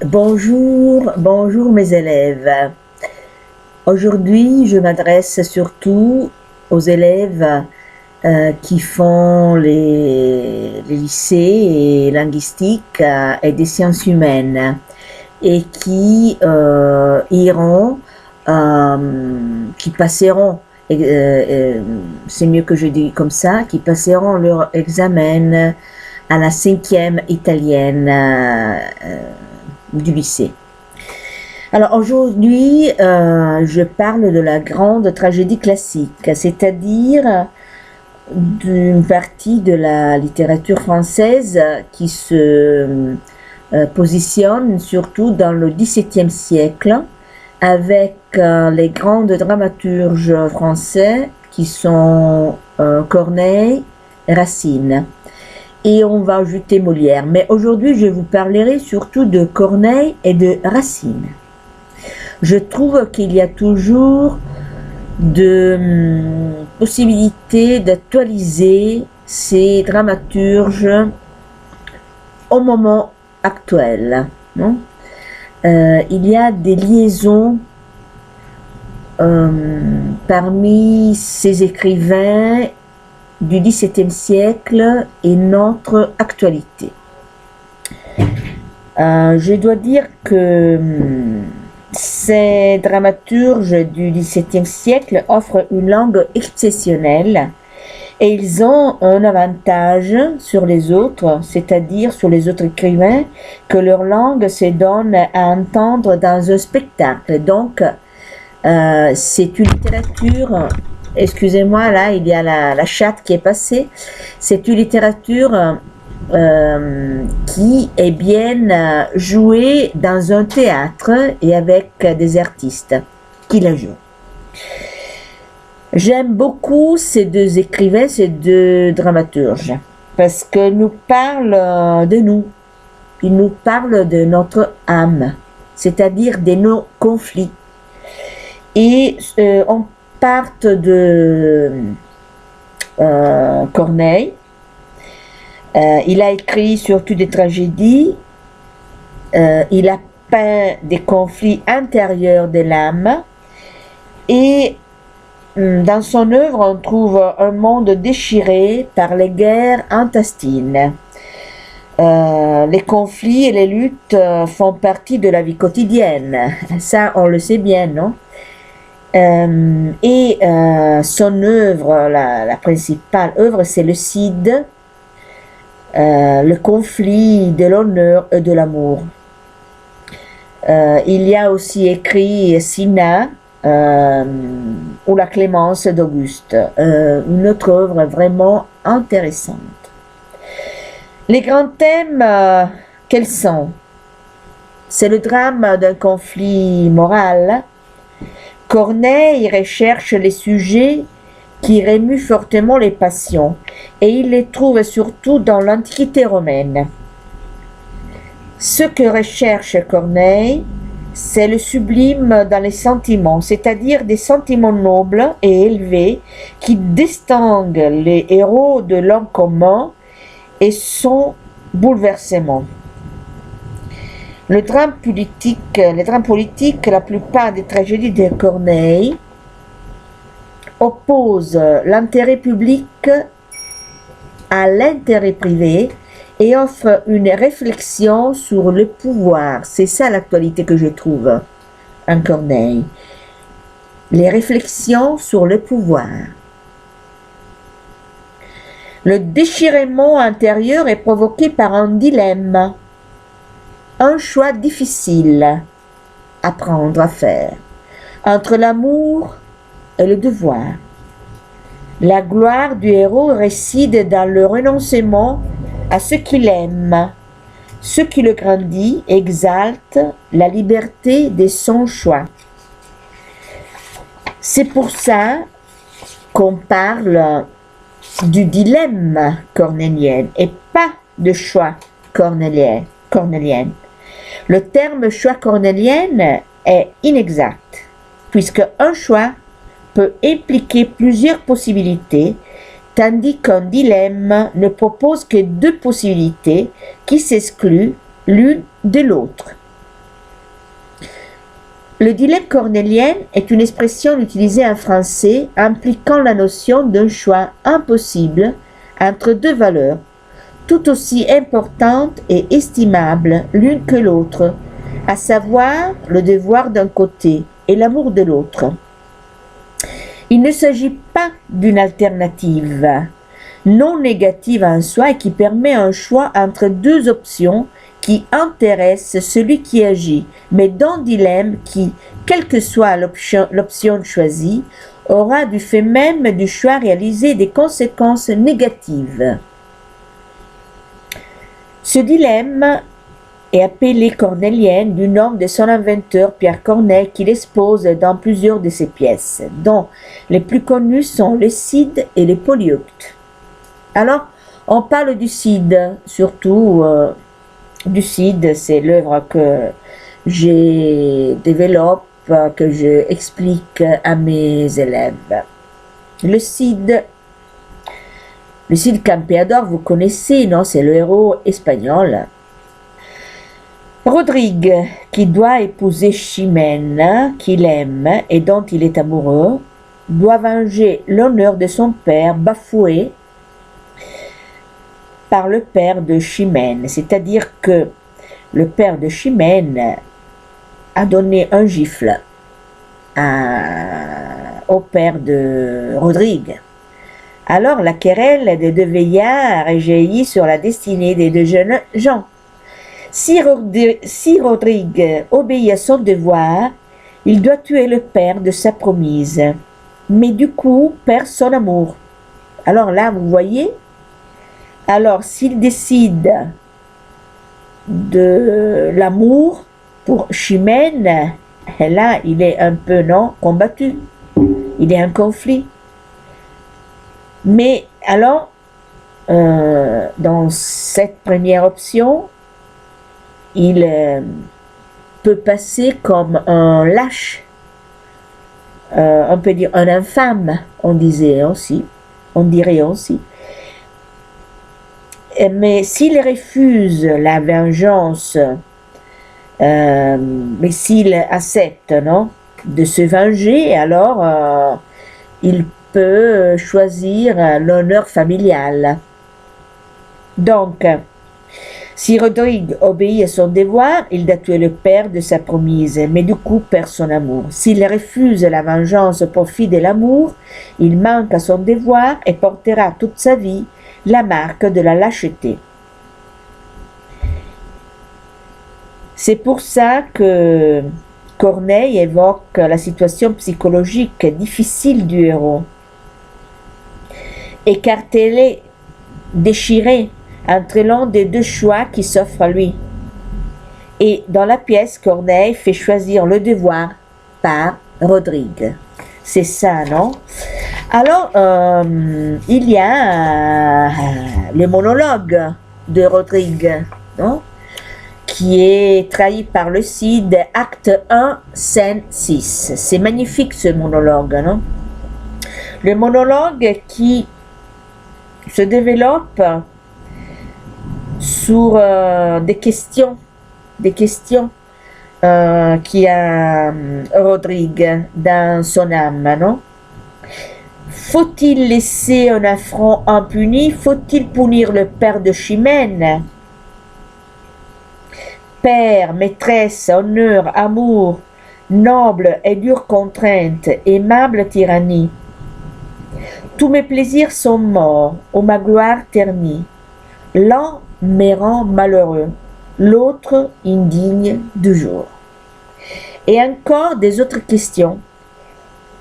Bonjour, bonjour mes élèves. Aujourd'hui, je m'adresse surtout aux élèves qui font les lycées et linguistiques et des sciences humaines et qui iront, qui passeront, c'est mieux que je dis comme ça, qui passeront leur examen à la 5e italienne du lycée. Alors aujourd'hui, je parle de la grande tragédie classique, c'est-à-dire d'une partie de la littérature française qui se positionne surtout dans le XVIIe siècle avec les grandes dramaturges français qui sont Corneille et Racine. Et on va ajouter Molière. Mais aujourd'hui, je vous parlerai surtout de Corneille et de Racine. Je trouve qu'il y a toujours de possibilités d'actualiser ces dramaturges au moment actuel. Non? Il y a des liaisons parmi ces écrivains du XVIIe siècle et notre actualité. Je dois dire que ces dramaturges du XVIIe siècle offrent une langue exceptionnelle et ils ont un avantage sur les autres, c'est-à-dire sur les autres écrivains, que leur langue se donne à entendre dans un spectacle. Donc, c'est une littérature. Excusez-moi, là, il y a la chatte qui est passée. C'est une littérature qui est bien jouée dans un théâtre et avec des artistes qui la jouent. J'aime beaucoup ces deux écrivains, ces deux dramaturges, parce qu'ils nous parlent de nous. Ils nous parlent de notre âme, c'est-à-dire de nos conflits. Et on part de Corneille. Il a écrit surtout des tragédies. Il a peint des conflits intérieurs de l'âme. Et dans son œuvre, on trouve un monde déchiré par les guerres intestines. Les conflits et les luttes font partie de la vie quotidienne. Ça, on le sait bien, non? Son œuvre, la principale œuvre, c'est le Cid, le conflit de l'honneur et de l'amour. Il y a aussi écrit Cinna ou la Clémence d'Auguste, une autre œuvre vraiment intéressante. Les grands thèmes, quels sont? C'est le drame d'un conflit moral. Corneille recherche les sujets qui remuent fortement les passions et il les trouve surtout dans l'Antiquité romaine. Ce que recherche Corneille, c'est le sublime dans les sentiments, c'est-à-dire des sentiments nobles et élevés qui distinguent les héros de l'homme commun et son bouleversement. Les drames politiques, la plupart des tragédies de Corneille opposent l'intérêt public à l'intérêt privé et offrent une réflexion sur le pouvoir. C'est ça l'actualité que je trouve en Corneille. Les réflexions sur le pouvoir. Le déchirement intérieur est provoqué par un dilemme. Un choix difficile à prendre, à faire, entre l'amour et le devoir. La gloire du héros réside dans le renoncement à ce qu'il aime. Ce qui le grandit exalte la liberté de son choix. C'est pour ça qu'on parle du dilemme cornélien et pas de choix cornélien. Le terme choix cornélien est inexact, puisque un choix peut impliquer plusieurs possibilités, tandis qu'un dilemme ne propose que deux possibilités qui s'excluent l'une de l'autre. Le dilemme cornélien est une expression utilisée en français impliquant la notion d'un choix impossible entre deux valeurs, tout aussi importantes et estimables l'une que l'autre, à savoir le devoir d'un côté et l'amour de l'autre. Il ne s'agit pas d'une alternative non négative en soi et qui permet un choix entre deux options qui intéressent celui qui agit, mais d'un dilemme qui, quelle que soit l'option choisie, aura du fait même du choix réalisé des conséquences négatives. Ce dilemme est appelé cornélien du nom de son inventeur Pierre Corneille qui l'expose dans plusieurs de ses pièces, dont les plus connues sont le Cid et les Polyeuctes. Alors, on parle du Cid, surtout du Cid, c'est l'œuvre que je développe, que je explique à mes élèves. Le Cid Campeador, vous connaissez, non? C'est le héros espagnol. Rodrigue, qui doit épouser Chimène, qu'il aime et dont il est amoureux, doit venger l'honneur de son père bafoué par le père de Chimène, c'est-à-dire que le père de Chimène a donné un gifle au père de Rodrigue. Alors la querelle des deux vieillards jaillit sur la destinée des deux jeunes gens. Si Rodrigue obéit à son devoir, il doit tuer le père de sa promise, mais du coup perd son amour. Alors là, vous voyez, alors s'il décide de l'amour pour Chimène, là il est un peu combattu, il est en conflit. Mais alors, dans cette première option, il peut passer comme un lâche, on peut dire un infâme, on dirait aussi. Mais s'il refuse la vengeance, mais s'il accepte de se venger, alors il peut choisir l'honneur familial. Donc, si Rodrigue obéit à son devoir, il doit tuer le père de sa promise, mais du coup perd son amour. S'il refuse la vengeance au profit de l'amour, il manque à son devoir et portera toute sa vie la marque de la lâcheté. C'est pour ça que Corneille évoque la situation psychologique difficile du héros. Écartelé, déchiré entre l'un des deux choix qui s'offrent à lui. Et dans la pièce, Corneille fait choisir le devoir par Rodrigue. C'est ça, non? Alors, il y a le monologue de Rodrigue, non? Qui est trahi par le Cid, acte 1, scène 6. C'est magnifique ce monologue, non? Le monologue qui se développe sur des questions qui a Rodrigue dans son âme, non? Faut-il laisser un affront impuni? Faut-il punir le père de Chimène? Père, maîtresse, honneur, amour, noble et dure contrainte, aimable tyrannie. Tous mes plaisirs sont morts, ou ma gloire ternie. L'un me rend malheureux, l'autre indigne du jour. Et encore des autres questions.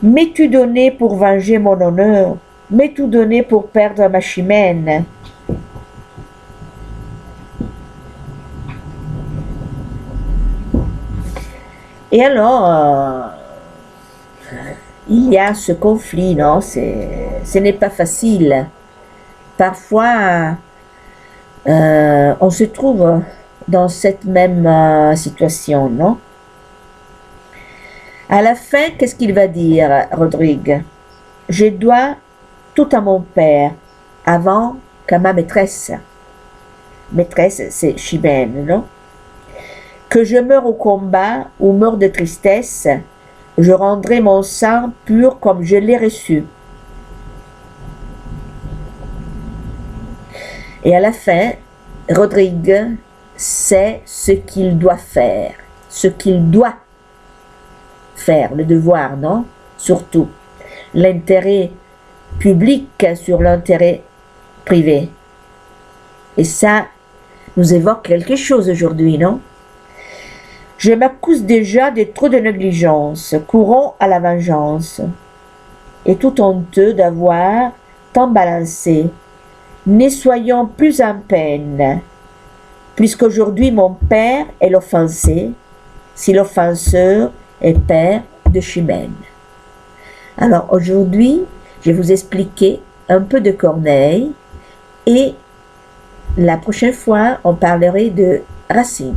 M'es-tu donné pour venger mon honneur? M'es-tu donné pour perdre ma Chimène? Et alors, il y a ce conflit, non? Ce n'est pas facile. Parfois, on se trouve dans cette même situation, non? À la fin, qu'est-ce qu'il va dire, Rodrigue? Je dois tout à mon père, avant qu'à ma maîtresse. Maîtresse, c'est Chimène, non? Que je meure au combat ou meure de tristesse, je rendrai mon sang pur comme je l'ai reçu. Et à la fin, Rodrigue sait ce qu'il doit faire. Ce qu'il doit faire, le devoir, non? Surtout, l'intérêt public sur l'intérêt privé. Et ça nous évoque quelque chose aujourd'hui, non? Je m'accuse déjà de trop de négligence, courons à la vengeance. Et tout honteux d'avoir tant balancé, ne soyons plus en peine, puisqu'aujourd'hui mon père est l'offensé, si l'offenseur est père de Chimène. Alors aujourd'hui, je vais vous expliquer un peu de Corneille et la prochaine fois, on parlerait de Racine.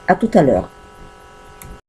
À tout à l'heure.